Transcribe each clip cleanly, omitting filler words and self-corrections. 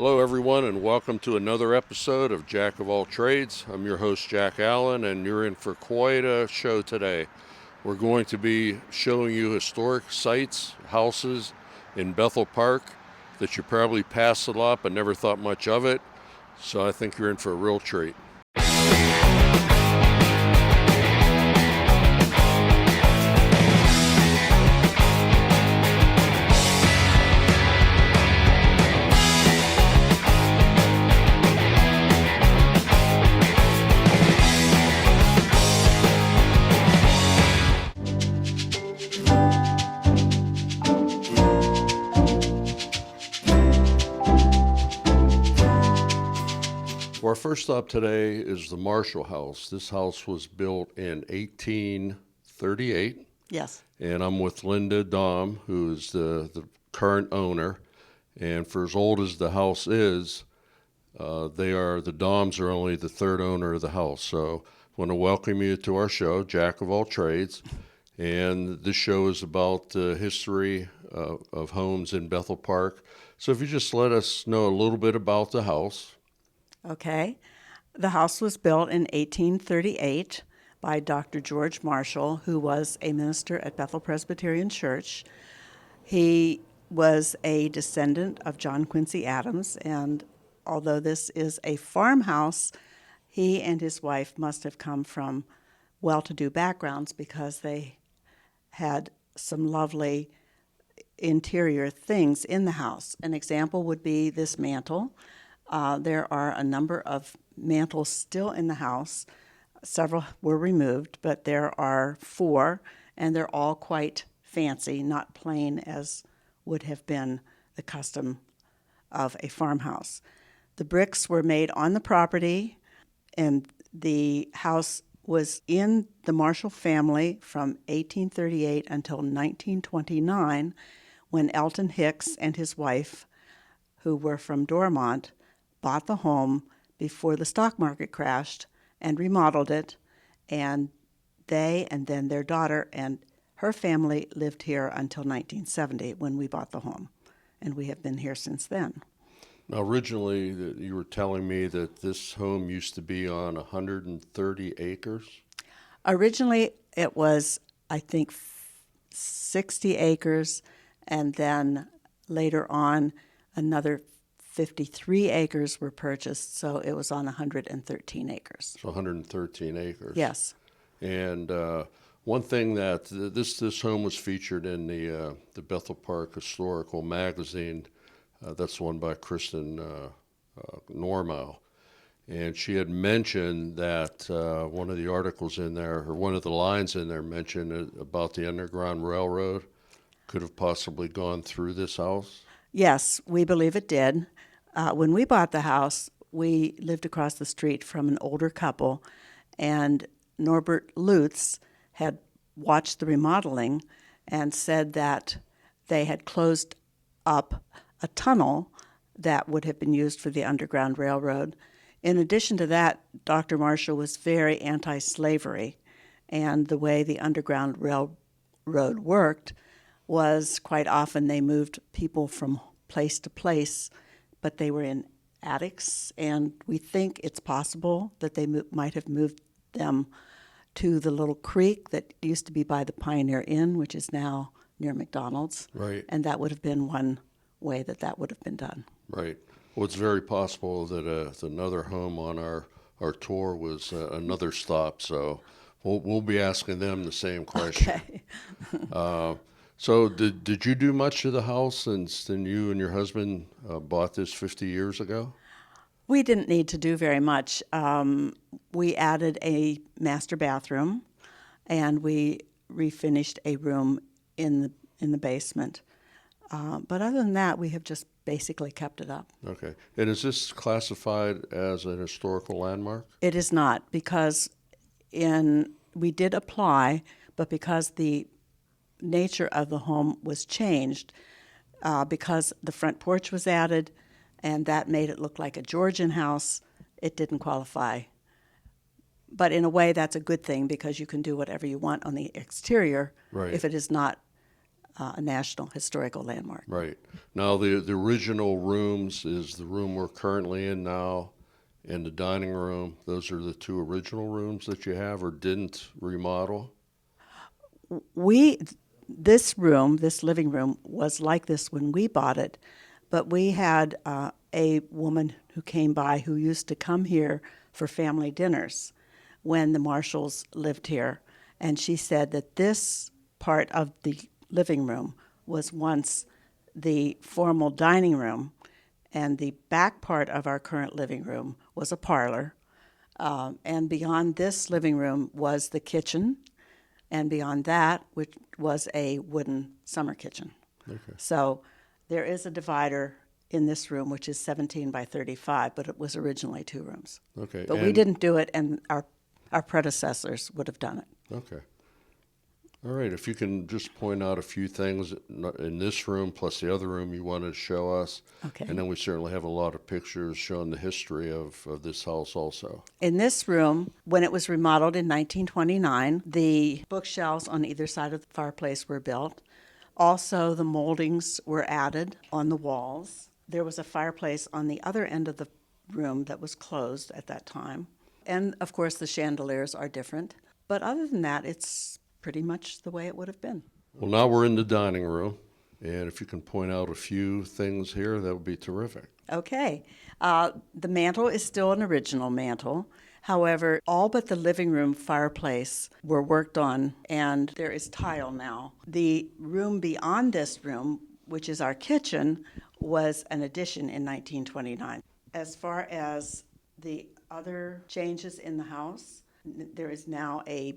Hello, everyone, and welcome to another episode of Jack of All Trades. I'm your host, Jack Allen, and you're in for quite a show today. We're going to be showing you historic sites, houses in Bethel Park that you probably passed a lot but never thought much of it. So I think you're in for a real treat. Our first stop today is the Marshall House. This house was built in 1838. Yes. And I'm with Linda Dahm, who is the current owner. And for as old as the house is, the Dahms are only the third owner of the house. So I want to welcome you to our show, Jack of All Trades. And this show is about the history of homes in Bethel Park. So if you just let us know a little bit about the house. Okay. The house was built in 1838 by Dr. George Marshall, who was a minister at Bethel Presbyterian Church. He was a descendant of John Quincy Adams, and although this is a farmhouse, he and his wife must have come from well-to-do backgrounds because they had some lovely interior things in the house. An example would be this mantle. There are a number of mantles still in the house. Several were removed, but there are 4, and they're all quite fancy, not plain as would have been the custom of a farmhouse. The bricks were made on the property, and the house was in the Marshall family from 1838 until 1929, when Elton Hicks and his wife, who were from Dormont, bought the home before the stock market crashed and remodeled it, and they and then their daughter and her family lived here until 1970 when we bought the home, and we have been here since then. Now, originally, you were telling me that this home used to be on 130 acres? Originally, it was, I think, 60 acres, and then later on, another 53 acres were purchased, so it was on 113 acres. So 113 acres. Yes. And one thing that this home was featured in the Bethel Park Historical Magazine. That's one by Kristen Normow. And she had mentioned that one of the articles in there, or one of the lines in there, mentioned about the Underground Railroad could have possibly gone through this house. Yes, we believe it did. When we bought the house, we lived across the street from an older couple, and Norbert Lutz had watched the remodeling and said that they had closed up a tunnel that would have been used for the Underground Railroad. In addition to that, Dr. Marshall was very anti-slavery, and the way the Underground Railroad worked was quite often they moved people from place to place, but they were in attics, and we think it's possible that they might have moved them to the little creek that used to be by the Pioneer Inn, which is now near McDonald's. Right. And that would have been one way that would have been done. Right. Well, it's very possible that another home on our tour was another stop, so we'll be asking them the same question. Okay. So did you do much to the house since then you and your husband bought this 50 years ago? We didn't need to do very much. We added a master bathroom, and we refinished a room in the basement. But other than that, we have just basically kept it up. Okay. And is this classified as an historical landmark? It is not, because we did apply, but because the nature of the home was changed, because the front porch was added, and that made it look like a Georgian house, it didn't qualify. But in a way, that's a good thing, because you can do whatever you want on the exterior Right. if it is not a National Historical Landmark. Right. Now, the original rooms is the room we're currently in now and the dining room. Those are the two original rooms that you have or didn't remodel? This room, this living room, was like this when we bought it, but we had a woman who came by who used to come here for family dinners when the Marshalls lived here, and she said that this part of the living room was once the formal dining room, and the back part of our current living room was a parlor, and beyond this living room was the kitchen, and beyond that, which was a wooden summer kitchen. Okay. So there is a divider in this room, which is 17 by 35, but it was originally 2 rooms. Okay. But we and- didn't do it, and our predecessors would have done it. Okay. All right. If you can just point out a few things in this room plus the other room you wanted to show us. Okay. And then we certainly have a lot of pictures showing the history of this house also. In this room, when it was remodeled in 1929, the bookshelves on either side of the fireplace were built. Also, the moldings were added on the walls. There was a fireplace on the other end of the room that was closed at that time. And, of course, the chandeliers are different. But other than that, it's pretty much the way it would have been. Well, now we're in the dining room. And if you can point out a few things here, that would be terrific. Okay. The mantle is still an original mantle. However, all but the living room fireplace were worked on, and there is tile now. The room beyond this room, which is our kitchen, was an addition in 1929. As far as the other changes in the house, there is now a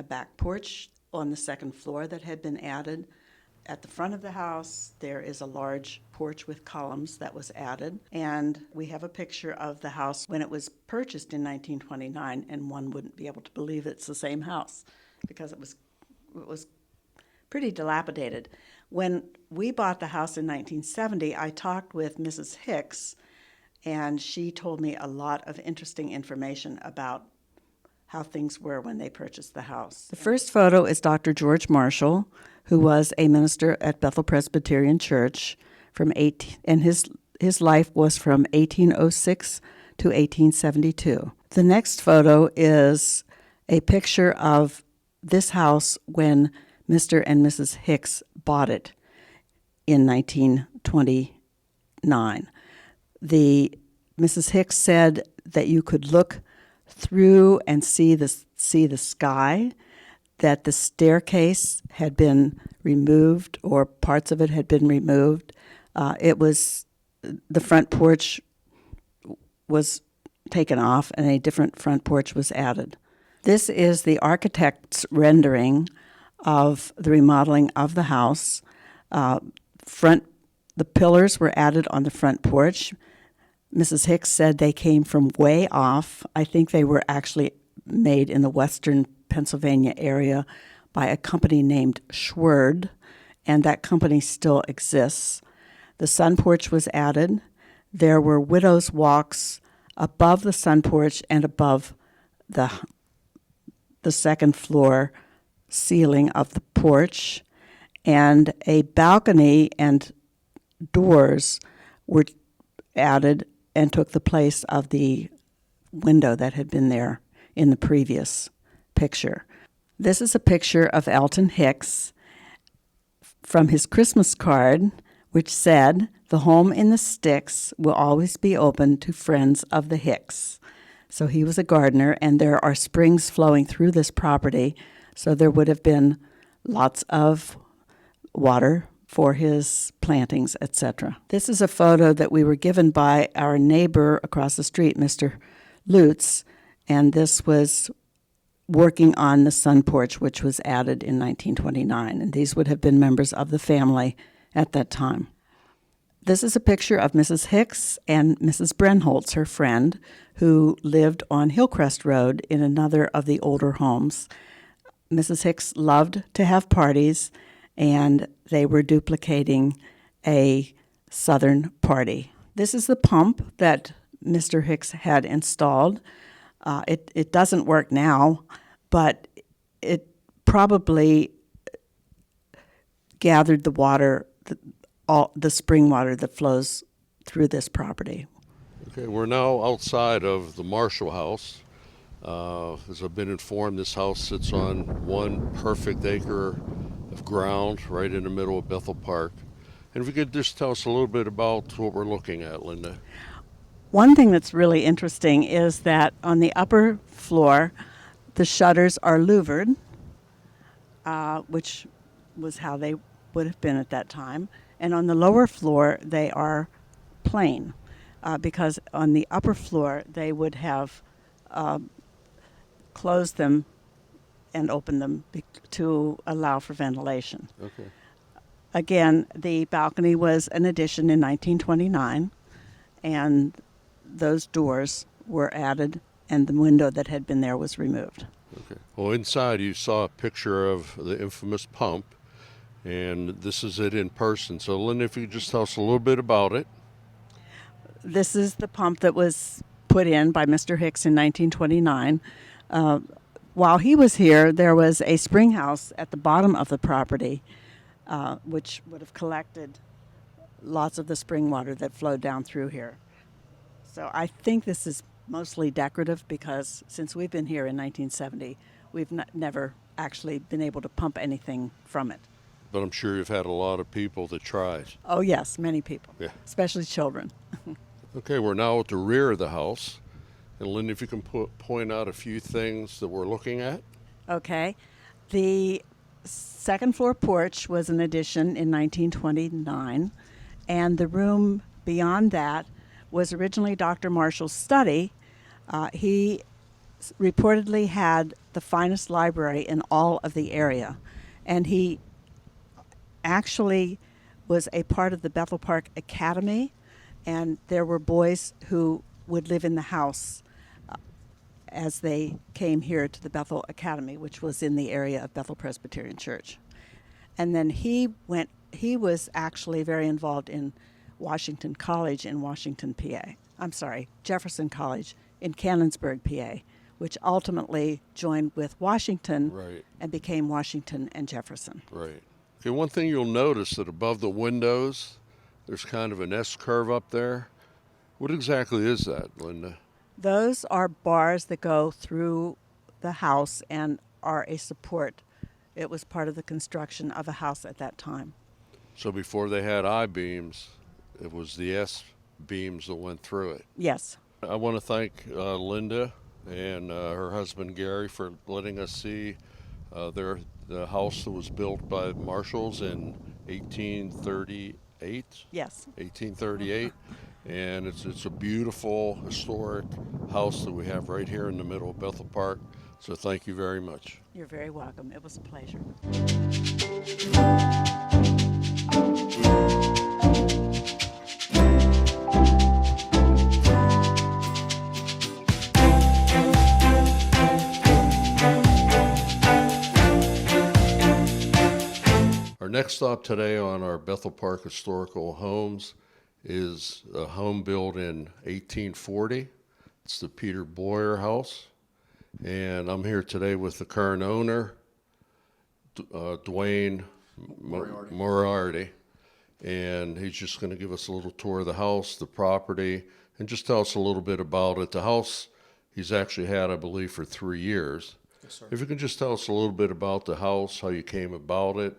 back porch on the second floor that had been added. At the front of the house, there is a large porch with columns that was added. And we have a picture of the house when it was purchased in 1929, and one wouldn't be able to believe it's the same house because it was pretty dilapidated. When we bought the house in 1970, I talked with Mrs. Hicks, and she told me a lot of interesting information about how things were when they purchased the house. The first photo is Dr. George Marshall, who was a minister at Bethel Presbyterian Church and his life was from 1806 to 1872. The next photo is a picture of this house when Mr. and Mrs. Hicks bought it in 1929. Mrs. Hicks said that you could look through and see the sky, that the staircase had been removed or parts of it had been removed. The front porch was taken off and a different front porch was added. This is the architect's rendering of the remodeling of the house. The pillars were added on the front porch. Mrs. Hicks said they came from way off. I think they were actually made in the western Pennsylvania area by a company named Schwerd, and that company still exists. The sun porch was added. There were widow's walks above the sun porch and above the second floor ceiling of the porch, and a balcony and doors were added and took the place of the window that had been there in the previous picture. This is a picture of Elton Hicks from his Christmas card, which said, "The home in the sticks will always be open to friends of the Hicks." So he was a gardener, and there are springs flowing through this property, so there would have been lots of water for his plantings, etc. This is a photo that we were given by our neighbor across the street, Mr. Lutz, and this was working on the sun porch, which was added in 1929, and these would have been members of the family at that time. This is a picture of Mrs. Hicks and Mrs. Brenholtz, her friend, who lived on Hillcrest Road in another of the older homes. Mrs. Hicks loved to have parties, and they were duplicating a Southern party. This is the pump that Mr. Hicks had installed. It doesn't work now, but it probably gathered the water, all the spring water that flows through this property. Okay, we're now outside of the Marshall House. As I've been informed, this house sits on 1 perfect acre of ground right in the middle of Bethel Park. And if you could just tell us a little bit about what we're looking at, Linda. One thing that's really interesting is that on the upper floor, the shutters are louvered, which was how they would have been at that time. And on the lower floor, they are plain, because on the upper floor, they would have closed them and opened them to allow for ventilation. Okay. Again, the balcony was an addition in 1929, and those doors were added, and the window that had been there was removed. Okay. Well, inside you saw a picture of the infamous pump, and this is it in person. So, Linda, if you could just tell us a little bit about it. This is the pump that was put in by Mr. Hicks in 1929. While he was here, there was a spring house at the bottom of the property, which would have collected lots of the spring water that flowed down through here. So I think this is mostly decorative, because since we've been here in 1970, we've never actually been able to pump anything from it. But I'm sure you've had a lot of people that tried. Oh, yes, many people, Yeah. especially children. Okay, we're now at the rear of the house. And Linda, if you can point out a few things that we're looking at. Okay. The second floor porch was an addition in 1929, and the room beyond that was originally Dr. Marshall's study. He reportedly had the finest library in all of the area, and he actually was a part of the Bethel Park Academy, and there were boys who would live in the house as they came here to the Bethel Academy, which was in the area of Bethel Presbyterian Church. And then he was actually very involved in Washington College in Washington, PA. I'm sorry, Jefferson College in Canonsburg, PA, which ultimately joined with Washington Right. and became Washington and Jefferson. Right. Okay, one thing you'll notice that above the windows, there's kind of an S curve up there. What exactly is that, Linda? Those are bars that go through the house and are a support. It was part of the construction of a house at that time. So before they had I-beams, it was the S beams that went through it. Yes. I want to thank Linda and her husband Gary for letting us see the house that was built by Marshalls in 1838. Yes. 1838. And it's a beautiful historic house that we have right here in the middle of Bethel Park. So thank you very much. You're very welcome. It was a pleasure. Our next stop today on our Bethel Park Historical Homes is a home built in 1840. It's the Peter Boyer House. And I'm here today with the current owner, Dwayne Moriarty. And he's just going to give us a little tour of the house, the property, and just tell us a little bit about it. The house he's actually had, I believe, for 3 years. Yes, sir. If you can just tell us a little bit about the house, how you came about it.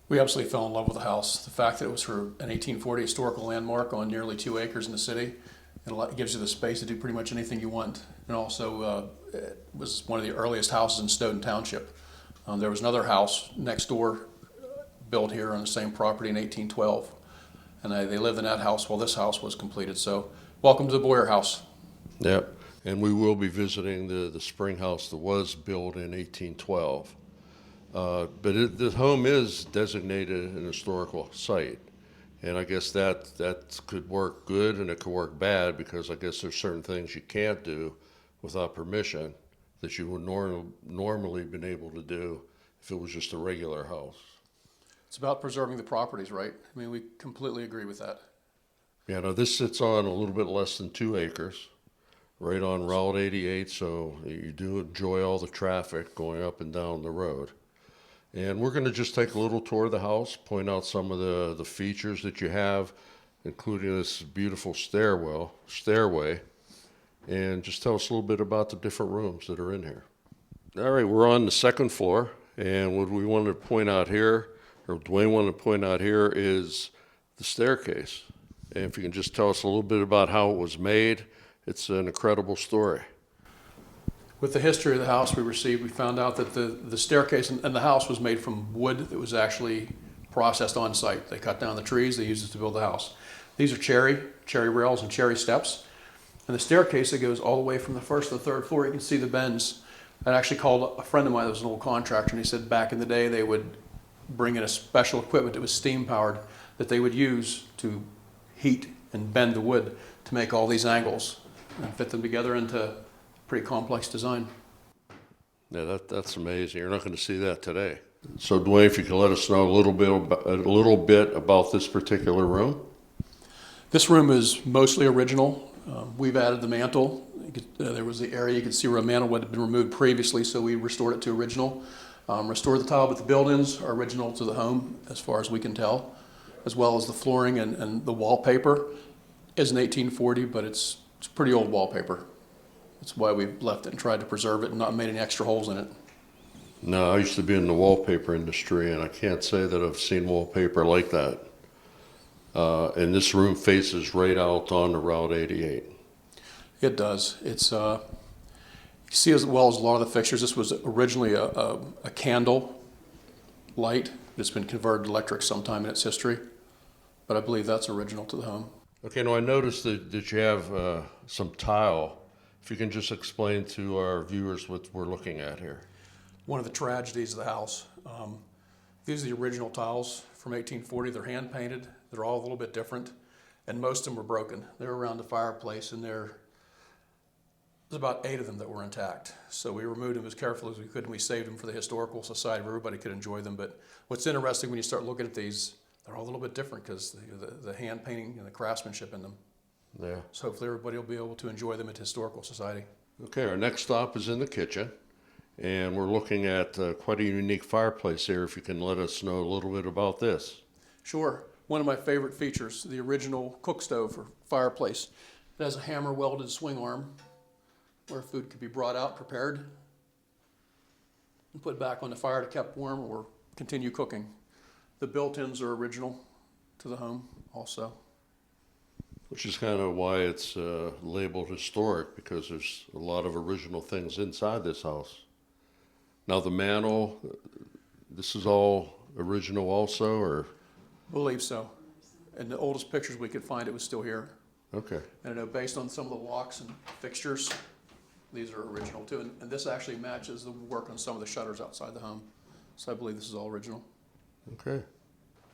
We absolutely fell in love with the house. The fact that it was for an 1840 historical landmark on nearly 2 acres in the city, it gives you the space to do pretty much anything you want. And also, it was one of the earliest houses in Stoughton Township. There was another house next door built here on the same property in 1812. And they lived in that house while this house was completed. So welcome to the Boyer House. Yep. And we will be visiting the spring house that was built in 1812. But the home is designated an historical site. And I guess that could work good and it could work bad, because I guess there's certain things you can't do without permission that you would normally been able to do if it was just a regular house. It's about preserving the properties, right? I mean, we completely agree with that. Yeah, now this sits on a little bit less than 2 acres, right on Route 88, so you do enjoy all the traffic going up and down the road. And we're going to just take a little tour of the house, point out some of the features that you have, including this beautiful stairway, and just tell us a little bit about the different rooms that are in here. All right, we're on the second floor, and what we wanted to point out here, or Dwayne wanted to point out here, is the staircase. And if you can just tell us a little bit about how it was made, it's an incredible story. With the history of the house we found out that the staircase in the house was made from wood that was actually processed on site. They cut down the trees, they used it to build the house. These are cherry rails and cherry steps. And the staircase that goes all the way from the first to the third floor, you can see the bends. I actually called a friend of mine that was an old contractor, and he said back in the day they would bring in a special equipment that was steam powered that they would use to heat and bend the wood to make all these angles and fit them together into pretty complex design. Yeah, that's amazing. You're not going to see that today. So, Dwayne, if you could let us know a little bit about this particular room. This room is mostly original. We've added the mantle. There was the area you could see where a mantle would have been removed previously, so we restored it to original. Restored the tile, but the buildings are original to the home as far as we can tell, as well as the flooring and the wallpaper is an 1840, but it's pretty old wallpaper. That's why we've left it and tried to preserve it and not made any extra holes in it. No, I used to be in the wallpaper industry, and I can't say that I've seen wallpaper like that. And this room faces right out on the Route 88. It does. It's you see as well as a lot of the fixtures. This was originally a candle light that's been converted to electric sometime in its history, but I believe that's original to the home. Okay, now I noticed that you have some tile. If you can just explain to our viewers what we're looking at here. One of the tragedies of the house. These are the original tiles from 1840. They're hand painted. They're all a little bit different, and most of them were broken. They're around the fireplace, and there's about 8 of them that were intact. So we removed them as carefully as we could, and we saved them for the Historical Society where everybody could enjoy them. But what's interesting when you start looking at these, they're all a little bit different because the hand painting and the craftsmanship in them. Yeah. So hopefully everybody will be able to enjoy them at Historical Society. Okay, our next stop is in the kitchen, and we're looking at quite a unique fireplace here. If you can let us know a little bit about this. Sure. One of my favorite features, the original cook stove or fireplace. It has a hammer welded swing arm where food could be brought out, prepared, and put back on the fire to keep warm or continue cooking. The built-ins are original to the home also. Which is kind of why it's labeled historic, because there's a lot of original things inside this house. Now the mantle, this is all original also, or? I believe so. And the oldest pictures we could find, it was still here. Okay. And I know based on some of the locks and fixtures, these are original too. And this actually matches the work on some of the shutters outside the home. So I believe this is all original. Okay.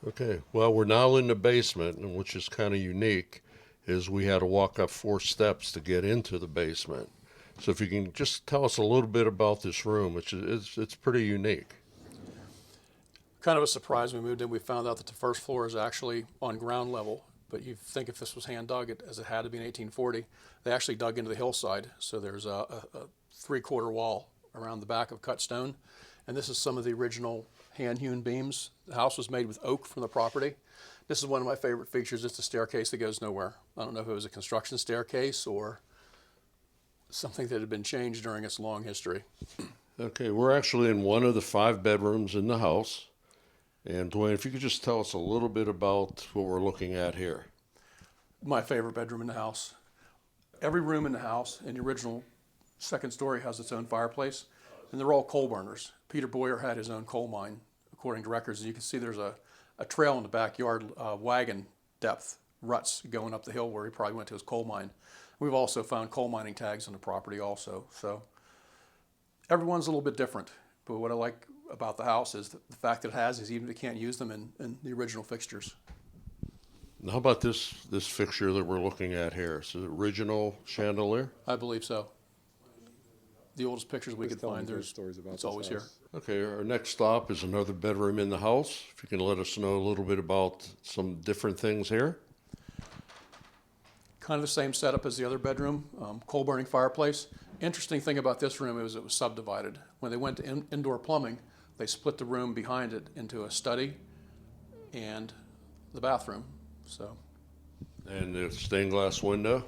Okay. Well, we're now in the basement, and which is kind of unique, is we had to walk up 4 steps to get into the basement. So if you can just tell us a little bit about this room, which is it's pretty unique. Kind of a surprise when we moved in. We found out that the first floor is actually on ground level. But you think if this was hand dug, as it had to be in 1840, they actually dug into the hillside. So there's a 3/4 wall around the back of cut stone. And this is some of the original hand-hewn beams. The house was made with oak from the property. This is one of my favorite features. It's a staircase that goes nowhere. I don't know if it was a construction staircase or something that had been changed during its long history. Okay, we're actually in one of the 5 bedrooms in the house. And Dwayne, if you could just tell us a little bit about what we're looking at here. My favorite bedroom in the house. Every room in the house in the original second story has its own fireplace, and they're all coal burners. Peter Boyer had his own coal mine, according to records. And you can see there's a trail in the backyard, wagon depth ruts going up the hill where he probably went to his coal mine. We've also found coal mining tags on the property also. So everyone's a little bit different, but what I like about the house is the fact that it has is even if you can't use them in the original fixtures. Now, how about this fixture that we're looking at here? Is it original chandelier? I believe so. The oldest pictures we could find, it's always here. Okay, our next stop is another bedroom in the house. If you can let us know a little bit about some different things here. Kind of the same setup as the other bedroom, coal burning fireplace. Interesting thing about this room is it was subdivided. When they went to indoor plumbing, They split the room behind it into a study and the bathroom. So, And the stained glass window?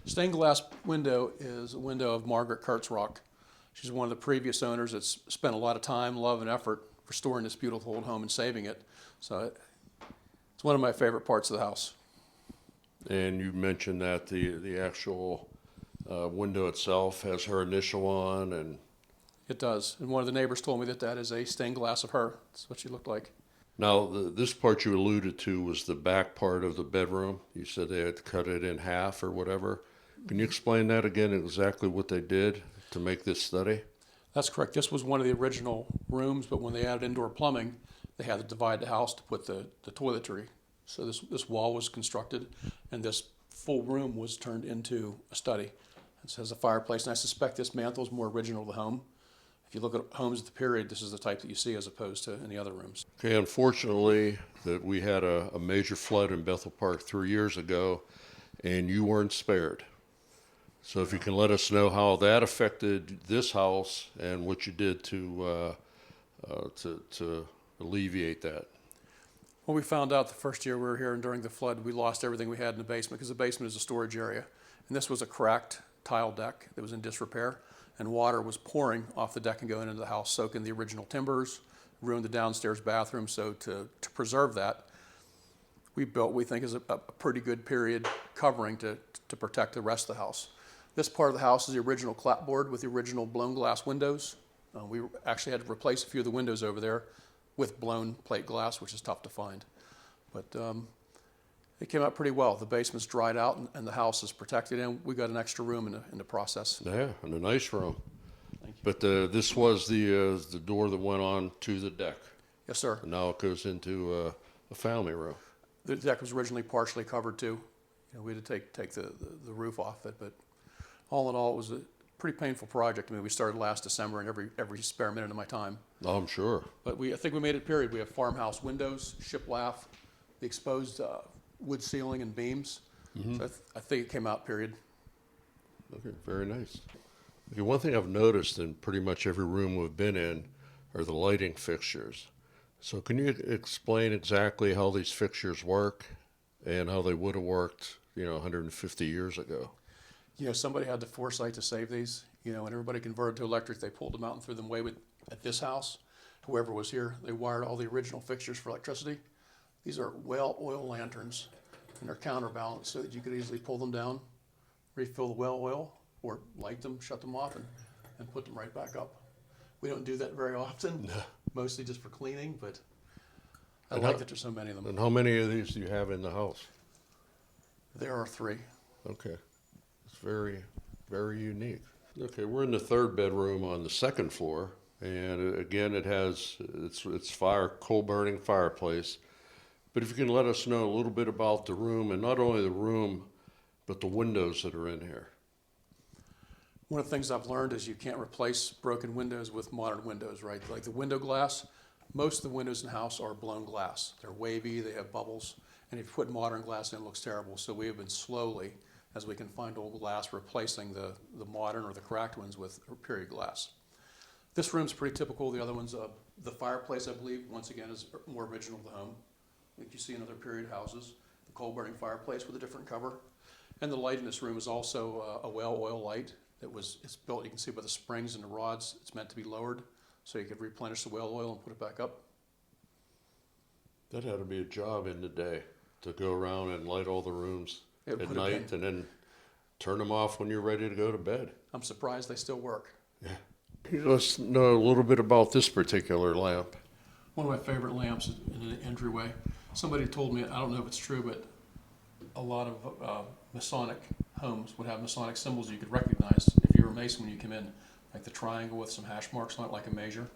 stained glass window is a window of Margaret Kurtzrock. She's one of the previous owners that's spent a lot of time, love, and effort restoring this beautiful old home and saving it. So it's one of my favorite parts of the house. And you mentioned that the actual window itself has her initial on, and It does. And one of the neighbors told me that that is a stained glass of her. That's what she looked like. now this part you alluded to was the back part of the bedroom. You said they had to cut it in half or whatever. Can you explain that again, exactly what they did to make this study? That's correct. This was one of the original rooms, but when they added indoor plumbing, they had to divide the house to put the toiletry. So this wall was constructed, and this full room was turned into a study. It has a fireplace, and I suspect this mantle is more original to the home. If you look at homes of the period, this is the type that you see as opposed to any other rooms. Okay, unfortunately, that we had a major flood in Bethel Park 3 years ago, and you weren't spared. So if you can let us know how that affected this house and what you did to alleviate that. Well, we found out the first year we were here and during the flood, we lost everything we had in the basement because the basement is a storage area. And this was a cracked tile deck that was in disrepair, and water was pouring off the deck and going into the house, soaking the original timbers, ruined the downstairs bathroom. So to preserve that, we built, we think, is a pretty good period covering to protect the rest of the house. This part of the house is the original clapboard with the original blown glass windows. We actually had to replace a few of the windows over there with blown plate glass, which is tough to find. But it came out pretty well. The basement's dried out and the house is protected, and we got an extra room in the process. Yeah, in a nice room. Thank you. But this was the door that went on to the deck. Yes, sir. And now it goes into a family room. The deck was originally partially covered too. We had to take the roof off it, but all in all, it was a pretty painful project. I mean, we started last December, and every spare minute of my time. Oh, I'm sure. But I think we made it period. We have farmhouse windows, shiplap, the exposed wood ceiling and beams. So I think it came out period. Okay, very nice. Okay, one thing I've noticed in pretty much every room we've been in are the lighting fixtures. So can you explain exactly how these fixtures work and how they would have worked, 150 years ago? Somebody had the foresight to save these. When everybody converted to electric, they pulled them out and threw them away at this house. Whoever was here, they wired all the original fixtures for electricity. These are whale oil lanterns, and they're counterbalanced so that you could easily pull them down, refill the whale oil, or light them, shut them off, and put them right back up. We don't do that very often, mostly just for cleaning, but I like that there's so many of them. And how many of these do you have in the house? There are 3. Okay. It's very, very unique. Okay, we're in the third bedroom on the second floor, and again, it has it's coal burning fireplace. But if you can let us know a little bit about the room, and not only the room, but the windows that are in here. One of the things I've learned is you can't replace broken windows with modern windows, right? Like the window glass, most of the windows in the house are blown glass. They're wavy, they have bubbles, and if you put modern glass in, it looks terrible. So we have been slowly, as we can find old glass, replacing the modern or the cracked ones with period glass. This room's pretty typical. The other one's the fireplace, I believe, once again, is more original to the home, like you see in other period houses. The coal-burning fireplace with a different cover. And the light in this room is also a whale oil light it's built, you can see by the springs and the rods, it's meant to be lowered so you could replenish the whale oil and put it back up. That had to be a job in the day to go around and light all the rooms It at would have night been. and then turn them off when you're ready to go to bed. I'm surprised they still work. Yeah. Let's know a little bit about this particular lamp. One of my favorite lamps is in an entryway. Somebody told me, I don't know if it's true, but a lot of Masonic homes would have Masonic symbols you could recognize if you were a Mason when you come in, like the triangle with some hash marks on it, like a major.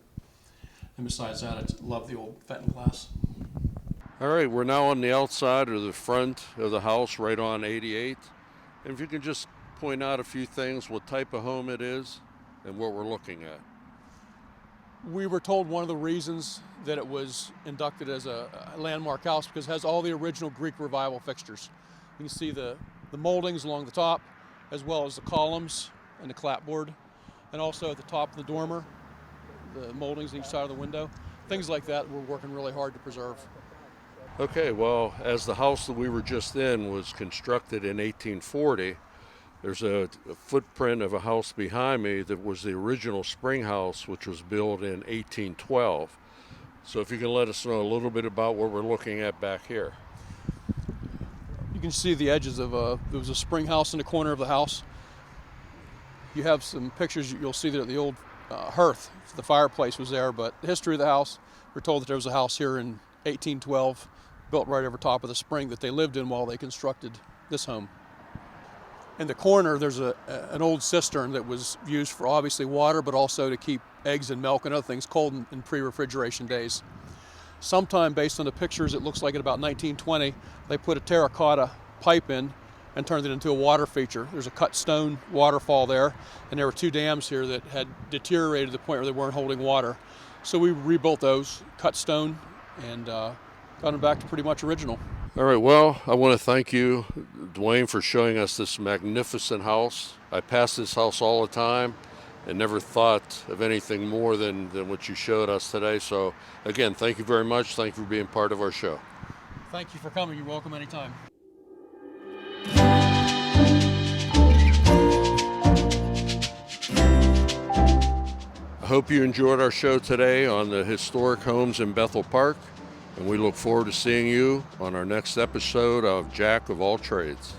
And besides that, I love the old Fenton glass. All right, we're now on the outside of the front of the house, right on 88. And if you can just point out a few things, what type of home it is and what we're looking at. We were told one of the reasons that it was inducted as a landmark house because it has all the original Greek Revival fixtures. You can see the moldings along the top, as well as the columns and the clapboard, and also at the top of the dormer, the moldings on each side of the window. Things like that we're working really hard to preserve. Okay, well, as the house that we were just in was constructed in 1840, there's a footprint of a house behind me that was the original spring house, which was built in 1812. So if you can let us know a little bit about what we're looking at back here. You can see the edges of there was a spring house in the corner of the house. You have some pictures, you'll see that the old hearth, the fireplace was there, but the history of the house, we're told that there was a house here in 1812, built right over top of the spring that they lived in while they constructed this home. In the corner, there's an old cistern that was used for obviously water, but also to keep eggs and milk and other things cold in pre-refrigeration days. Sometime, based on the pictures, it looks like in about 1920, they put a terracotta pipe in and turned it into a water feature. There's a cut stone waterfall there, and there were 2 dams here that had deteriorated to the point where they weren't holding water. So we rebuilt those, cut stone, and got them back to pretty much original. All right, well, I want to thank you, Dwayne, for showing us this magnificent house. I pass this house all the time and never thought of anything more than what you showed us today. So, again, thank you very much. Thank you for being part of our show. Thank you for coming. You're welcome anytime. I hope you enjoyed our show today on the historic homes in Bethel Park, and we look forward to seeing you on our next episode of Jack of All Trades.